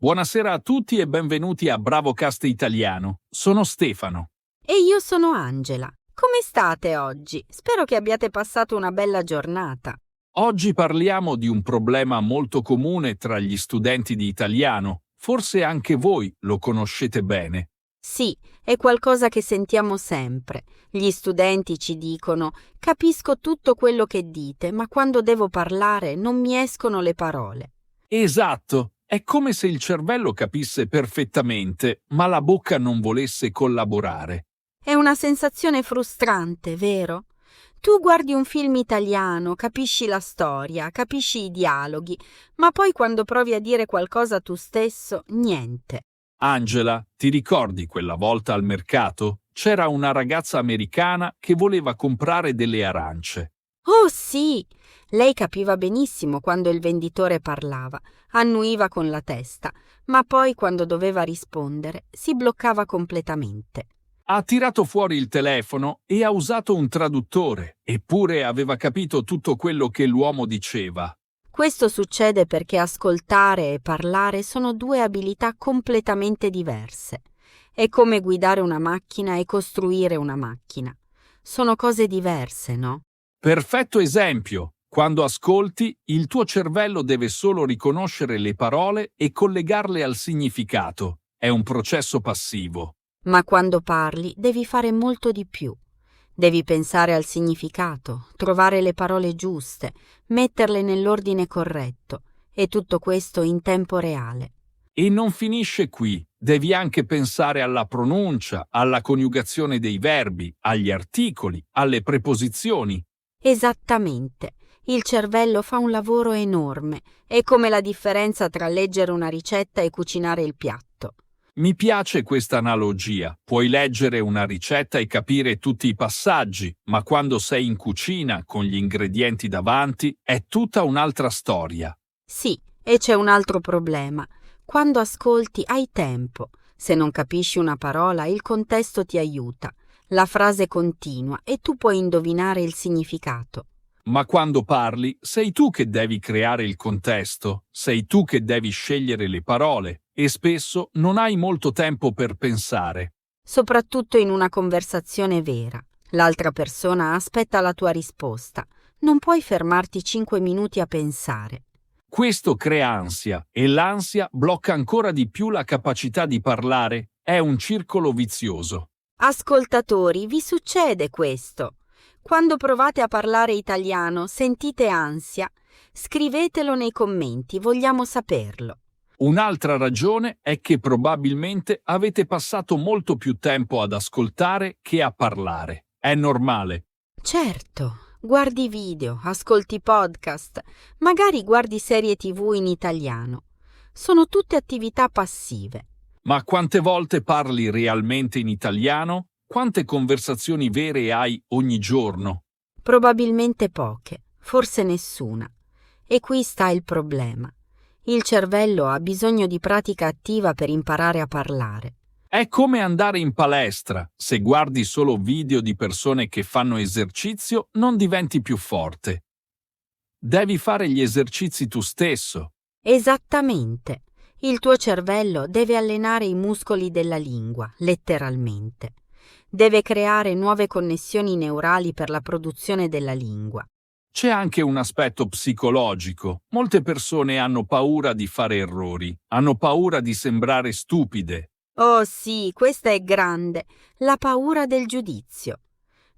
Buonasera a tutti e benvenuti a Bravocast Italiano. Sono Stefano. E io sono Angela. Come state oggi? Spero che abbiate passato una bella giornata. Oggi parliamo di un problema molto comune tra gli studenti di italiano. Forse anche voi lo conoscete bene. Sì, è qualcosa che sentiamo sempre. Gli studenti ci dicono: capisco tutto quello che dite, ma quando devo parlare non mi escono le parole. Esatto, è come se il cervello capisse perfettamente, ma la bocca non volesse collaborare. È una sensazione frustrante, vero? Tu guardi un film italiano, capisci la storia, capisci i dialoghi, ma poi quando provi a dire qualcosa tu stesso, niente. Angela, ti ricordi quella volta al mercato? C'era una ragazza americana che voleva comprare delle arance. Oh sì! Lei capiva benissimo quando il venditore parlava, annuiva con la testa, ma poi quando doveva rispondere si bloccava completamente. Ha tirato fuori il telefono e ha usato un traduttore, eppure aveva capito tutto quello che l'uomo diceva. Questo succede perché ascoltare e parlare sono due abilità completamente diverse. È come guidare una macchina e costruire una macchina. Sono cose diverse, no? Perfetto esempio! Quando ascolti, il tuo cervello deve solo riconoscere le parole e collegarle al significato. È un processo passivo. Ma quando parli devi fare molto di più. Devi pensare al significato, trovare le parole giuste, metterle nell'ordine corretto, e tutto questo in tempo reale. E non finisce qui. Devi anche pensare alla pronuncia, alla coniugazione dei verbi, agli articoli, alle preposizioni. Esattamente. Il cervello fa un lavoro enorme. È come la differenza tra leggere una ricetta e cucinare il piatto. Mi piace questa analogia. Puoi leggere una ricetta e capire tutti i passaggi, ma quando sei in cucina con gli ingredienti davanti è tutta un'altra storia. Sì, e c'è un altro problema. Quando ascolti hai tempo. Se non capisci una parola, il contesto ti aiuta. La frase continua e tu puoi indovinare il significato. Ma quando parli, sei tu che devi creare il contesto, sei tu che devi scegliere le parole e spesso non hai molto tempo per pensare. Soprattutto in una conversazione vera. L'altra persona aspetta la tua risposta. Non puoi fermarti 5 minuti a pensare. Questo crea ansia e l'ansia blocca ancora di più la capacità di parlare. È un circolo vizioso. Ascoltatori, vi succede questo? Quando provate a parlare italiano, sentite ansia? Scrivetelo nei commenti, vogliamo saperlo. Un'altra ragione è che probabilmente avete passato molto più tempo ad ascoltare che a parlare. È normale. Certo, guardi video, ascolti podcast, magari guardi serie TV in italiano. Sono tutte attività passive. Ma quante volte parli realmente in italiano? Quante conversazioni vere hai ogni giorno? Probabilmente poche, forse nessuna. E qui sta il problema. Il cervello ha bisogno di pratica attiva per imparare a parlare. È come andare in palestra. Se guardi solo video di persone che fanno esercizio, non diventi più forte. Devi fare gli esercizi tu stesso. Esattamente. Il tuo cervello deve allenare i muscoli della lingua, letteralmente. Deve creare nuove connessioni neurali per la produzione della lingua. C'è anche un aspetto psicologico. Molte persone hanno paura di fare errori, hanno paura di sembrare stupide. Oh sì, questa è grande, la paura del giudizio.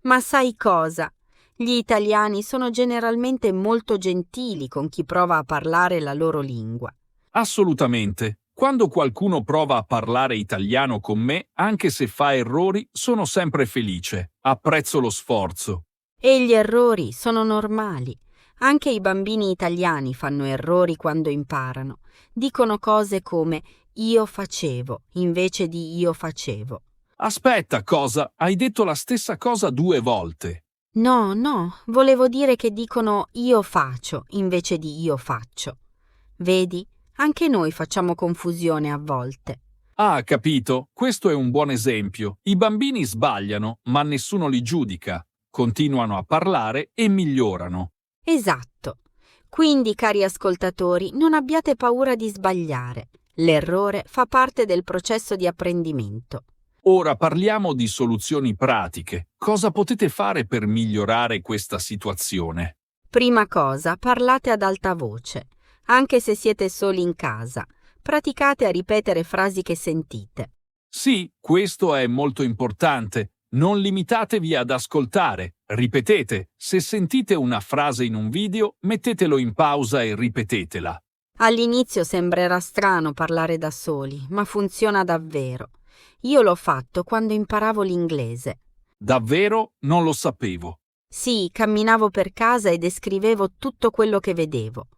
Ma sai cosa? Gli italiani sono generalmente molto gentili con chi prova a parlare la loro lingua. Assolutamente. Quando qualcuno prova a parlare italiano con me, anche se fa errori, sono sempre felice. Apprezzo lo sforzo. E gli errori sono normali. Anche i bambini italiani fanno errori quando imparano. Dicono cose come io facevo invece di io facevo. Aspetta, cosa? Hai detto la stessa cosa 2 volte. No, volevo dire che dicono io faccio invece di io faccio. Vedi? Anche noi facciamo confusione a volte. Ah, capito. Questo è un buon esempio. I bambini sbagliano, ma nessuno li giudica. Continuano a parlare e migliorano. Esatto. Quindi, cari ascoltatori, non abbiate paura di sbagliare. L'errore fa parte del processo di apprendimento. Ora parliamo di soluzioni pratiche. Cosa potete fare per migliorare questa situazione? Prima cosa, parlate ad alta voce, anche se siete soli in casa. Praticate a ripetere frasi che sentite. Sì, questo è molto importante. Non limitatevi ad ascoltare. Ripetete. Se sentite una frase in un video, mettetelo in pausa e ripetetela. All'inizio sembrerà strano parlare da soli, ma funziona davvero. Io l'ho fatto quando imparavo l'inglese. Davvero? Non lo sapevo. Sì, camminavo per casa e descrivevo tutto quello che vedevo.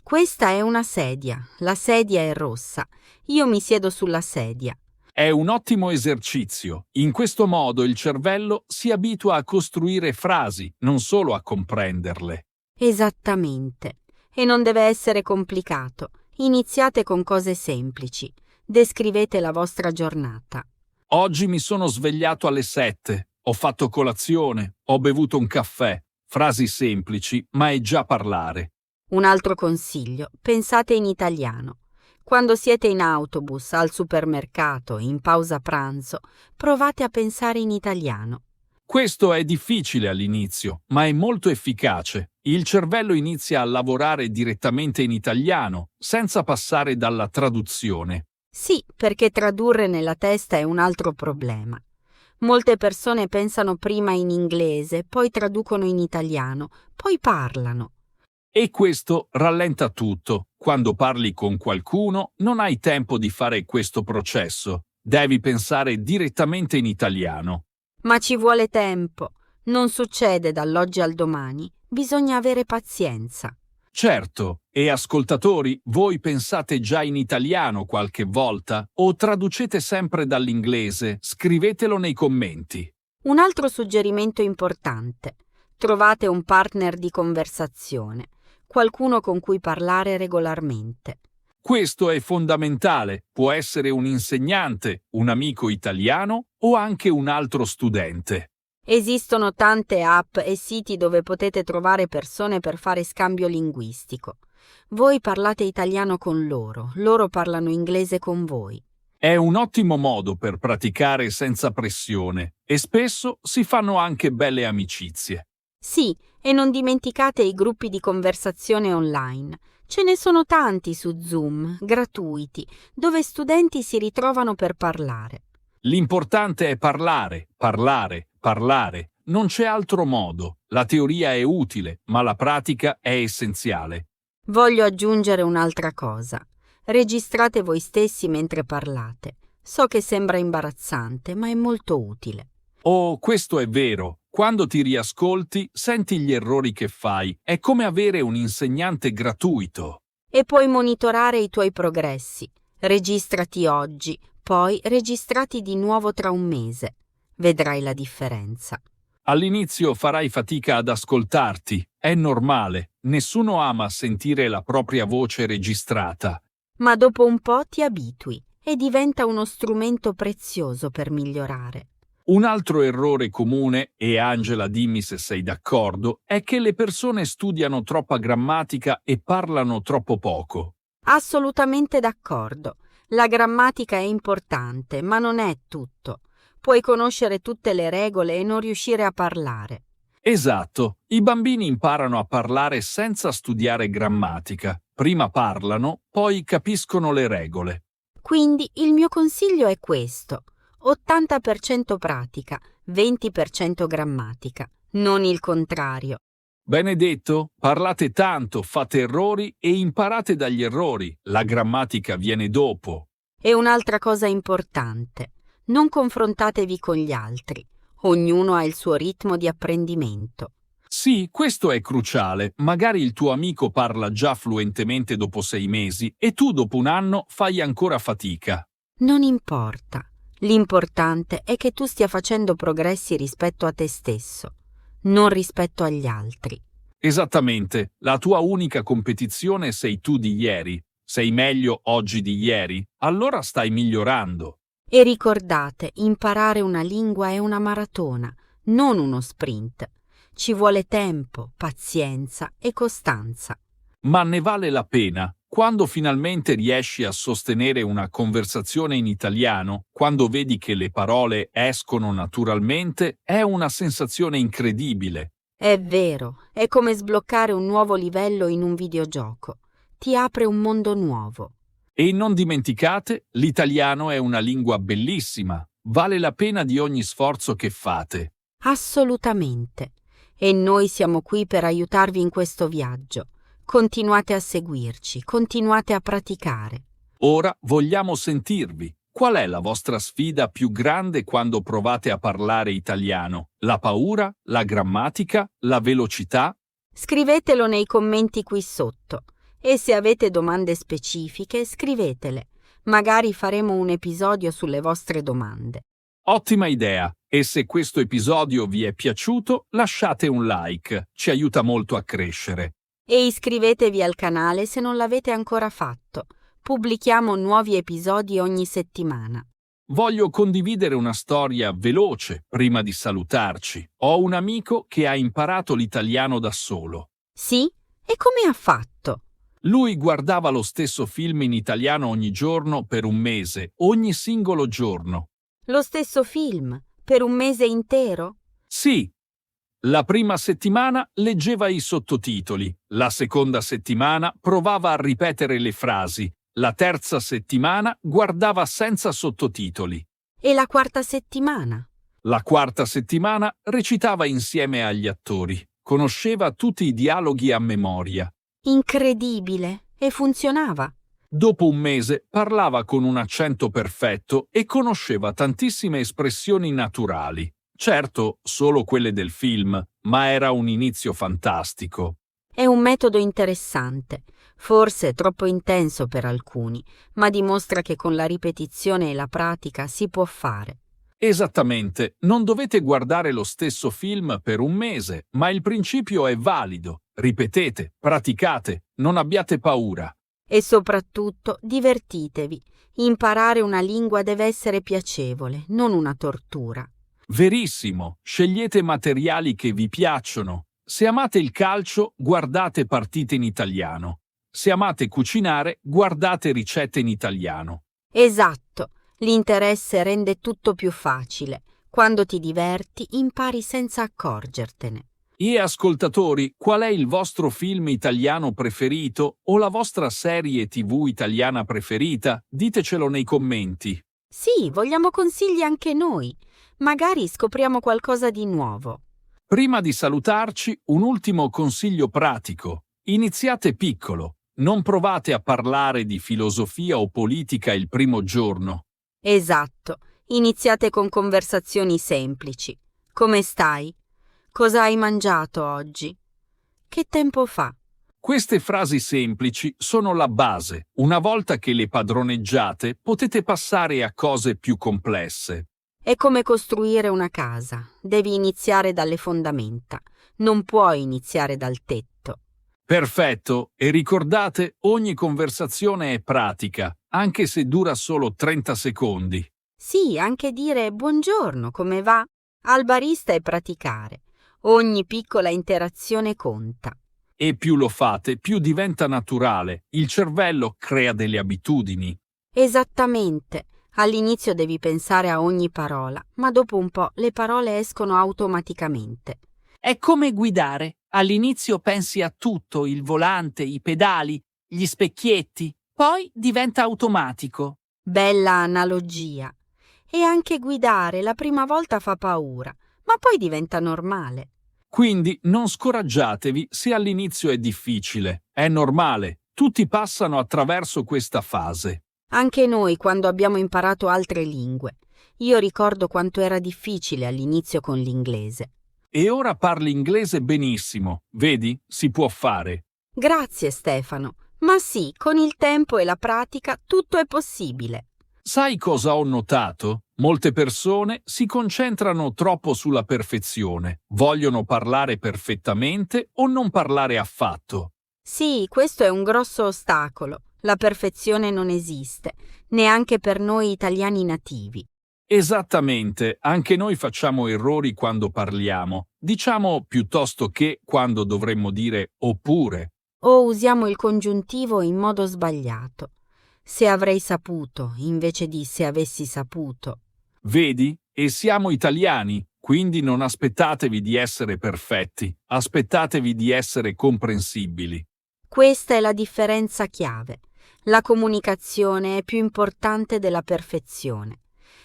Questa è una sedia, la sedia è rossa. Io mi siedo sulla sedia. È un ottimo esercizio. In questo modo il cervello si abitua a costruire frasi, non solo a comprenderle. Esattamente. E non deve essere complicato. Iniziate con cose semplici. Descrivete la vostra giornata. Oggi mi sono svegliato alle 7, ho fatto colazione, ho bevuto un caffè. Frasi semplici, ma è già parlare. Un altro consiglio, pensate in italiano. Quando siete in autobus, al supermercato, in pausa pranzo, provate a pensare in italiano. Questo è difficile all'inizio, ma è molto efficace. Il cervello inizia a lavorare direttamente in italiano, senza passare dalla traduzione. Sì, perché tradurre nella testa è un altro problema. Molte persone pensano prima in inglese, poi traducono in italiano, poi parlano. E questo rallenta tutto. Quando parli con qualcuno, non hai tempo di fare questo processo. Devi pensare direttamente in italiano. Ma ci vuole tempo. Non succede dall'oggi al domani. Bisogna avere pazienza. Certo, e ascoltatori, voi pensate già in italiano qualche volta o traducete sempre dall'inglese? Scrivetelo nei commenti. Un altro suggerimento importante. Trovate un partner di conversazione, qualcuno con cui parlare regolarmente. Questo è fondamentale. Può essere un insegnante, un amico italiano o anche un altro studente. Esistono tante app e siti dove potete trovare persone per fare scambio linguistico. Voi parlate italiano con loro parlano inglese con voi. È un ottimo modo per praticare senza pressione e spesso si fanno anche belle amicizie. Sì, e non dimenticate i gruppi di conversazione online. Ce ne sono tanti su Zoom, gratuiti, dove studenti si ritrovano per parlare. L'importante è parlare, parlare, parlare. Non c'è altro modo. La teoria è utile, ma la pratica è essenziale. Voglio aggiungere un'altra cosa. Registrate voi stessi mentre parlate. So che sembra imbarazzante, ma è molto utile. Oh, questo è vero. Quando ti riascolti, senti gli errori che fai. È come avere un insegnante gratuito. E puoi monitorare i tuoi progressi. Registrati oggi, poi registrati di nuovo tra un mese. Vedrai la differenza. All'inizio farai fatica ad ascoltarti. È normale. Nessuno ama sentire la propria voce registrata. Ma dopo un po' ti abitui e diventa uno strumento prezioso per migliorare. Un altro errore comune, e Angela dimmi se sei d'accordo, è che le persone studiano troppa grammatica e parlano troppo poco. Assolutamente d'accordo. La grammatica è importante, ma non è tutto. Puoi conoscere tutte le regole e non riuscire a parlare. Esatto, i bambini imparano a parlare senza studiare grammatica. Prima parlano, poi capiscono le regole. Quindi il mio consiglio è questo: 80% pratica, 20% grammatica, non il contrario. Benedetto, parlate tanto, fate errori e imparate dagli errori. La grammatica viene dopo. E un'altra cosa importante: non confrontatevi con gli altri. Ognuno ha il suo ritmo di apprendimento. Sì, questo è cruciale. Magari il tuo amico parla già fluentemente dopo 6 mesi e tu dopo un anno fai ancora fatica. Non importa. L'importante è che tu stia facendo progressi rispetto a te stesso, non rispetto agli altri. Esattamente, la tua unica competizione sei tu di ieri. Sei meglio oggi di ieri? Allora stai migliorando. E ricordate, imparare una lingua è una maratona, non uno sprint. Ci vuole tempo, pazienza e costanza. Ma ne vale la pena. Quando finalmente riesci a sostenere una conversazione in italiano, quando vedi che le parole escono naturalmente, è una sensazione incredibile. È vero, è come sbloccare un nuovo livello in un videogioco. Ti apre un mondo nuovo. E non dimenticate, l'italiano è una lingua bellissima, vale la pena di ogni sforzo che fate. Assolutamente. E noi siamo qui per aiutarvi in questo viaggio. Continuate a seguirci, continuate a praticare. Ora vogliamo sentirvi. Qual è la vostra sfida più grande quando provate a parlare italiano? La paura, la grammatica, la velocità? Scrivetelo nei commenti qui sotto. E se avete domande specifiche, scrivetele. Magari faremo un episodio sulle vostre domande. Ottima idea! E se questo episodio vi è piaciuto, lasciate un like, ci aiuta molto a crescere. E iscrivetevi al canale se non l'avete ancora fatto. Pubblichiamo nuovi episodi ogni settimana. Voglio condividere una storia veloce prima di salutarci. Ho un amico che ha imparato l'italiano da solo. Sì? E come ha fatto? Lui guardava lo stesso film in italiano ogni giorno per un mese, ogni singolo giorno. Lo stesso film? Per un mese intero? Sì. La prima settimana leggeva i sottotitoli, la seconda settimana provava a ripetere le frasi, la terza settimana guardava senza sottotitoli. E la quarta settimana? La quarta settimana recitava insieme agli attori, conosceva tutti i dialoghi a memoria. Incredibile! E funzionava? Dopo un mese parlava con un accento perfetto e conosceva tantissime espressioni naturali. Certo, solo quelle del film, ma era un inizio fantastico. È un metodo interessante, forse troppo intenso per alcuni, ma dimostra che con la ripetizione e la pratica si può fare. Esattamente, non dovete guardare lo stesso film per un mese, ma il principio è valido. Ripetete, praticate, non abbiate paura. E soprattutto divertitevi. Imparare una lingua deve essere piacevole, non una tortura. Verissimo, scegliete materiali che vi piacciono. Se amate il calcio, guardate partite in italiano. Se amate cucinare, guardate ricette in italiano. Esatto, l'interesse rende tutto più facile. Quando ti diverti, impari senza accorgertene. E ascoltatori, qual è il vostro film italiano preferito o la vostra serie TV italiana preferita? Ditecelo nei commenti. Sì, vogliamo consigli anche noi. Magari scopriamo qualcosa di nuovo. Prima di salutarci, un ultimo consiglio pratico. Iniziate piccolo. Non provate a parlare di filosofia o politica il primo giorno. Esatto, iniziate con conversazioni semplici. Come stai? Cosa hai mangiato oggi? Che tempo fa? Queste frasi semplici sono la base. Una volta che le padroneggiate, potete passare a cose più complesse. È come costruire una casa. Devi iniziare dalle fondamenta. Non puoi iniziare dal tetto. Perfetto, e ricordate, ogni conversazione è pratica, anche se dura solo 30 secondi. Sì, anche dire buongiorno, come va? Al barista è praticare. Ogni piccola interazione conta. E più lo fate, più diventa naturale. Il cervello crea delle abitudini. Esattamente. All'inizio devi pensare a ogni parola, ma dopo un po' le parole escono automaticamente. È come guidare. All'inizio pensi a tutto, il volante, i pedali, gli specchietti. Poi diventa automatico. Bella analogia. E anche guidare la prima volta fa paura, ma poi diventa normale. Quindi non scoraggiatevi se all'inizio è difficile. È normale. Tutti passano attraverso questa fase. Anche noi quando abbiamo imparato altre lingue. Io ricordo quanto era difficile all'inizio con l'inglese. E ora parli inglese benissimo. Vedi? Si può fare. Grazie Stefano. Ma sì, con il tempo e la pratica tutto è possibile. Sai cosa ho notato? Molte persone si concentrano troppo sulla perfezione. Vogliono parlare perfettamente o non parlare affatto. Sì, questo è un grosso ostacolo. La perfezione non esiste, neanche per noi italiani nativi. Esattamente, anche noi facciamo errori quando parliamo. Diciamo piuttosto che quando dovremmo dire oppure. o usiamo il congiuntivo in modo sbagliato. Se avrei saputo, invece di se avessi saputo. Vedi? E siamo italiani, quindi non aspettatevi di essere perfetti, aspettatevi di essere comprensibili. Questa è la differenza chiave. La comunicazione è più importante della perfezione.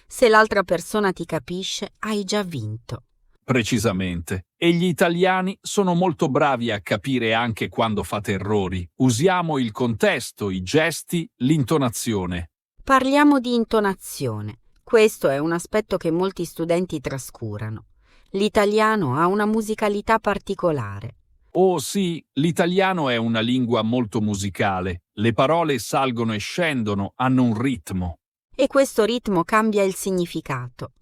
Se l'altra persona ti capisce, hai già vinto. Precisamente. E gli italiani sono molto bravi a capire anche quando fate errori. Usiamo il contesto, i gesti, l'intonazione. Parliamo di intonazione. Questo è un aspetto che molti studenti trascurano. L'italiano ha una musicalità particolare. Oh sì, l'italiano è una lingua molto musicale. Le parole salgono e scendono, hanno un ritmo. E questo ritmo cambia il significato.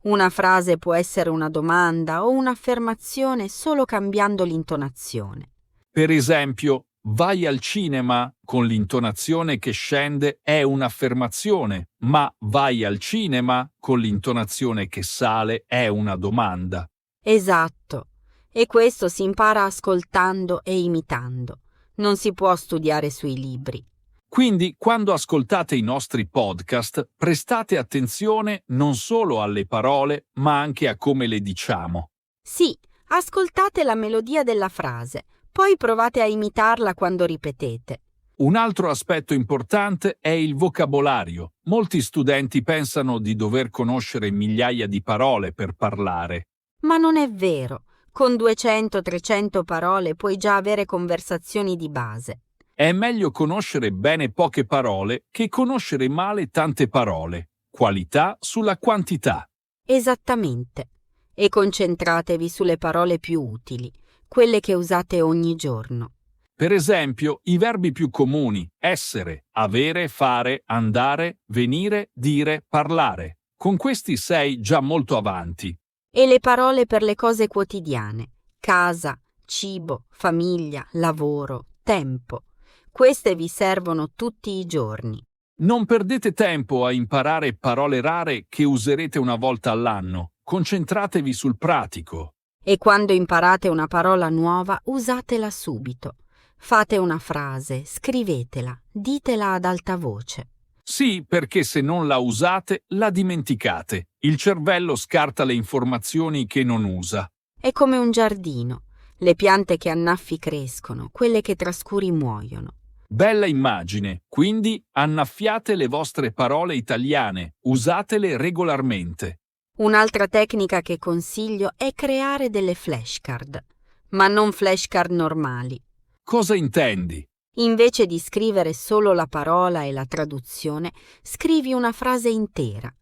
Una frase può essere una domanda o un'affermazione solo cambiando l'intonazione. Per esempio, vai al cinema con l'intonazione che scende è un'affermazione, ma vai al cinema con l'intonazione che sale è una domanda. Esatto. E questo si impara ascoltando e imitando. Non si può studiare sui libri. Quindi, quando ascoltate i nostri podcast, prestate attenzione non solo alle parole, ma anche a come le diciamo. Sì, ascoltate la melodia della frase, poi provate a imitarla quando ripetete. Un altro aspetto importante è il vocabolario. Molti studenti pensano di dover conoscere migliaia di parole per parlare. Ma non è vero. Con 200-300 parole puoi già avere conversazioni di base. È meglio conoscere bene poche parole che conoscere male tante parole. Qualità sulla quantità. Esattamente. E concentratevi sulle parole più utili, quelle che usate ogni giorno. Per esempio, i verbi più comuni: essere, avere, fare, andare, venire, dire, parlare. Con questi sei già molto avanti. E le parole per le cose quotidiane: casa, cibo, famiglia, lavoro, tempo. Queste vi servono tutti i giorni. Non perdete tempo a imparare parole rare che userete una volta all'anno. Concentratevi sul pratico. E quando imparate una parola nuova, usatela subito. Fate una frase, scrivetela, ditela ad alta voce. Sì, perché se non la usate, la dimenticate. Il cervello scarta le informazioni che non usa. È come un giardino. Le piante che annaffi crescono, quelle che trascuri muoiono. Bella immagine, quindi annaffiate le vostre parole italiane, usatele regolarmente. Un'altra tecnica che consiglio è creare delle flashcard, ma non flashcard normali. Cosa intendi? Invece di scrivere solo la parola e la traduzione, scrivi una frase intera.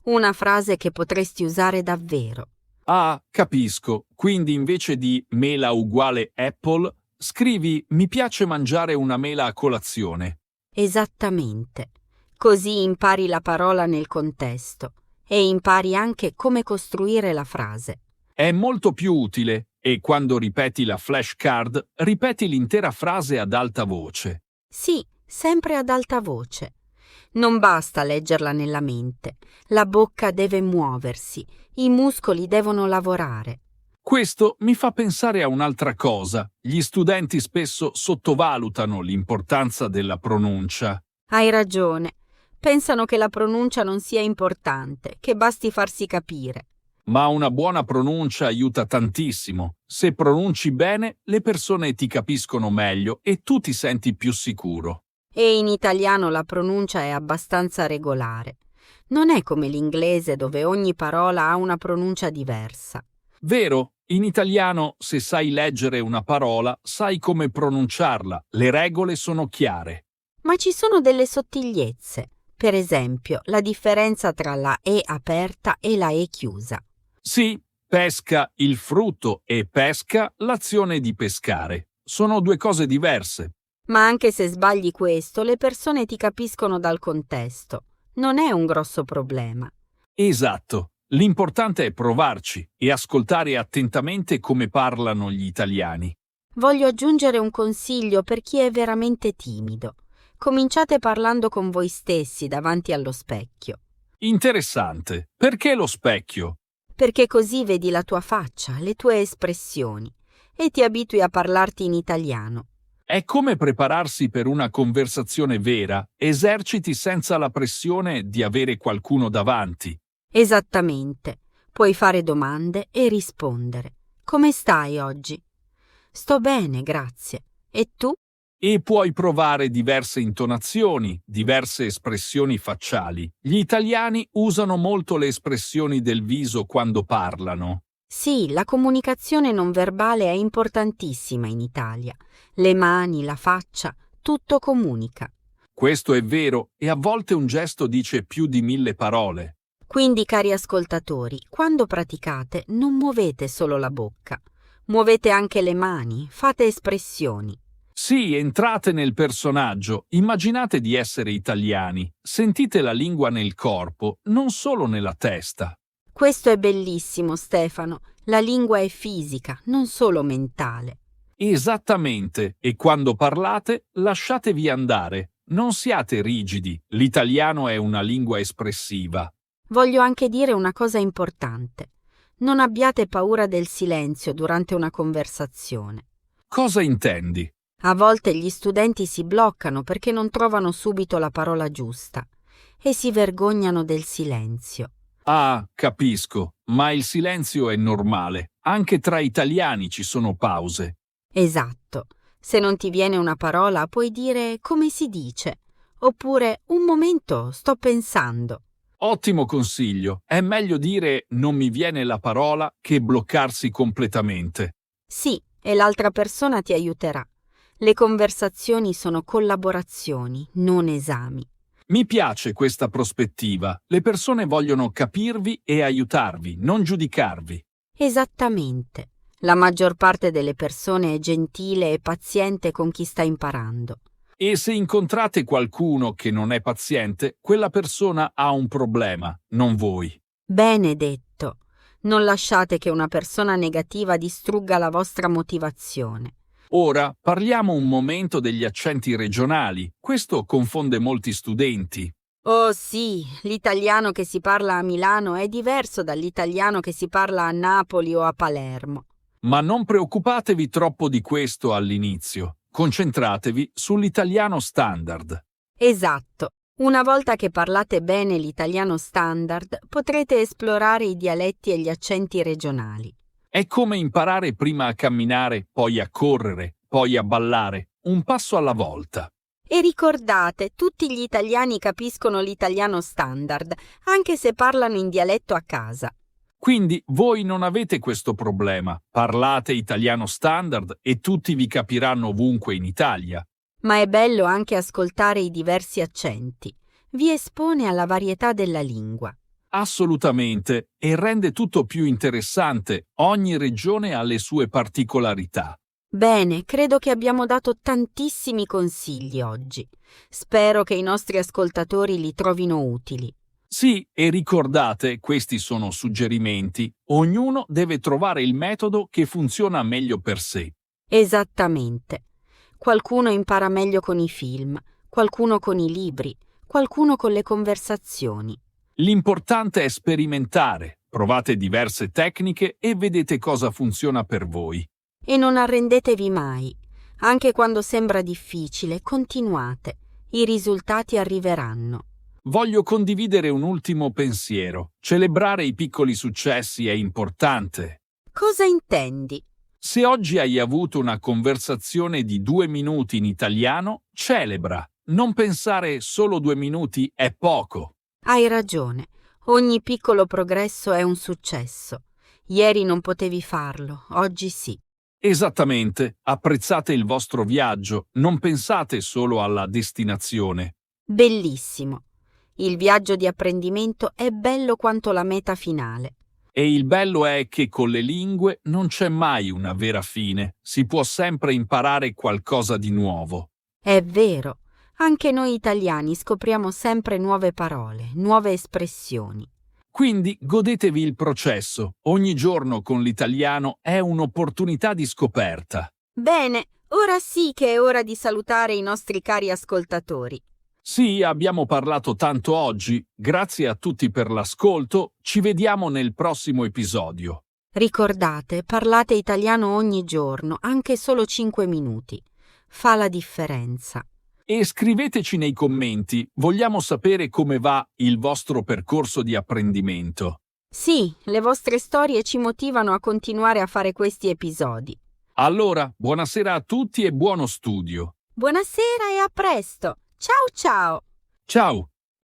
Una frase che potresti usare davvero. Ah, capisco. Quindi invece di mela uguale apple, scrivi mi piace mangiare una mela a colazione. Esattamente. Così impari la parola nel contesto e impari anche come costruire la frase. È molto più utile e quando ripeti la flashcard, ripeti l'intera frase ad alta voce. Sì, sempre ad alta voce. Non basta leggerla nella mente. La bocca deve muoversi, i muscoli devono lavorare. Questo mi fa pensare a un'altra cosa. Gli studenti spesso sottovalutano l'importanza della pronuncia. Hai ragione. Pensano che la pronuncia non sia importante, che basti farsi capire. Ma una buona pronuncia aiuta tantissimo. Se pronunci bene, le persone ti capiscono meglio e tu ti senti più sicuro. E in italiano la pronuncia è abbastanza regolare. Non è come l'inglese dove ogni parola ha una pronuncia diversa. Vero, in italiano se sai leggere una parola, sai come pronunciarla, le regole sono chiare. Ma ci sono delle sottigliezze. Per esempio, la differenza tra la E aperta e la E chiusa. Sì, pesca il frutto e pesca l'azione di pescare. Sono due cose diverse. Ma anche se sbagli questo, le persone ti capiscono dal contesto. Non è un grosso problema. Esatto. L'importante è provarci e ascoltare attentamente come parlano gli italiani. Voglio aggiungere un consiglio per chi è veramente timido. Cominciate parlando con voi stessi davanti allo specchio. Interessante. Perché lo specchio? Perché così vedi la tua faccia, le tue espressioni e ti abitui a parlarti in italiano. È come prepararsi per una conversazione vera, eserciti senza la pressione di avere qualcuno davanti. Esattamente. Puoi fare domande e rispondere. Come stai oggi? Sto bene, grazie. E tu? E puoi provare diverse intonazioni, diverse espressioni facciali. Gli italiani usano molto le espressioni del viso quando parlano. Sì, la comunicazione non verbale è importantissima in Italia. Le mani, la faccia, tutto comunica. Questo è vero e a volte un gesto dice più di 1000 parole. Quindi, cari ascoltatori, quando praticate non muovete solo la bocca, muovete anche le mani, fate espressioni. Sì, entrate nel personaggio, immaginate di essere italiani, sentite la lingua nel corpo, non solo nella testa. Questo è bellissimo, Stefano. La lingua è fisica, non solo mentale. Esattamente, e quando parlate lasciatevi andare, non siate rigidi, l'italiano è una lingua espressiva. Voglio anche dire una cosa importante. Non abbiate paura del silenzio durante una conversazione. Cosa intendi? A volte gli studenti si bloccano perché non trovano subito la parola giusta e si vergognano del silenzio. Ah, capisco, ma il silenzio è normale, anche tra italiani ci sono pause. Esatto. Se non ti viene una parola puoi dire come si dice, oppure un momento, sto pensando. Ottimo consiglio, è meglio dire non mi viene la parola che bloccarsi completamente. Sì, e l'altra persona ti aiuterà. Le conversazioni sono collaborazioni, non esami. Mi piace questa prospettiva, le persone vogliono capirvi e aiutarvi, non giudicarvi. Esattamente. La maggior parte delle persone è gentile e paziente con chi sta imparando. E se incontrate qualcuno che non è paziente, quella persona ha un problema, non voi. Bene detto. Non lasciate che una persona negativa distrugga la vostra motivazione. Ora parliamo un momento degli accenti regionali. Questo confonde molti studenti. Oh sì, l'italiano che si parla a Milano è diverso dall'italiano che si parla a Napoli o a Palermo. Ma non preoccupatevi troppo di questo all'inizio. Concentratevi sull'italiano standard. Esatto. Una volta che parlate bene l'italiano standard, potrete esplorare i dialetti e gli accenti regionali. È come imparare prima a camminare, poi a correre, poi a ballare, un passo alla volta. E ricordate, tutti gli italiani capiscono l'italiano standard, anche se parlano in dialetto a casa. Quindi voi non avete questo problema. Parlate italiano standard e tutti vi capiranno ovunque in Italia. Ma è bello anche ascoltare i diversi accenti. Vi espone alla varietà della lingua. Assolutamente, e rende tutto più interessante. Ogni regione ha le sue particolarità. Bene, credo che abbiamo dato tantissimi consigli oggi. Spero che i nostri ascoltatori li trovino utili. Sì, e ricordate, questi sono suggerimenti. Ognuno deve trovare il metodo che funziona meglio per sé. Esattamente. Qualcuno impara meglio con i film, qualcuno con i libri, qualcuno con le conversazioni. L'importante è sperimentare. Provate diverse tecniche e vedete cosa funziona per voi. E non arrendetevi mai. Anche quando sembra difficile, continuate. I risultati arriveranno. Voglio condividere un ultimo pensiero. Celebrare i piccoli successi è importante. Cosa intendi? Se oggi hai avuto una conversazione di 2 minuti in italiano, celebra. Non pensare solo 2 minuti è poco. Hai ragione. Ogni piccolo progresso è un successo. Ieri non potevi farlo, oggi sì. Esattamente. Apprezzate il vostro viaggio. Non pensate solo alla destinazione. Bellissimo. Il viaggio di apprendimento è bello quanto la meta finale. E il bello è che con le lingue non c'è mai una vera fine. Si può sempre imparare qualcosa di nuovo. È vero. Anche noi italiani scopriamo sempre nuove parole, nuove espressioni. Quindi godetevi il processo. Ogni giorno con l'italiano è un'opportunità di scoperta. Bene, ora sì che è ora di salutare i nostri cari ascoltatori. Sì, abbiamo parlato tanto oggi. Grazie a tutti per l'ascolto. Ci vediamo nel prossimo episodio. Ricordate, parlate italiano ogni giorno, anche solo 5 minuti. fa la differenza. E scriveteci nei commenti, vogliamo sapere come va il vostro percorso di apprendimento. Sì, le vostre storie ci motivano a continuare a fare questi episodi. Allora, buonasera a tutti e buono studio. Buonasera e a presto. Ciao ciao! Ciao!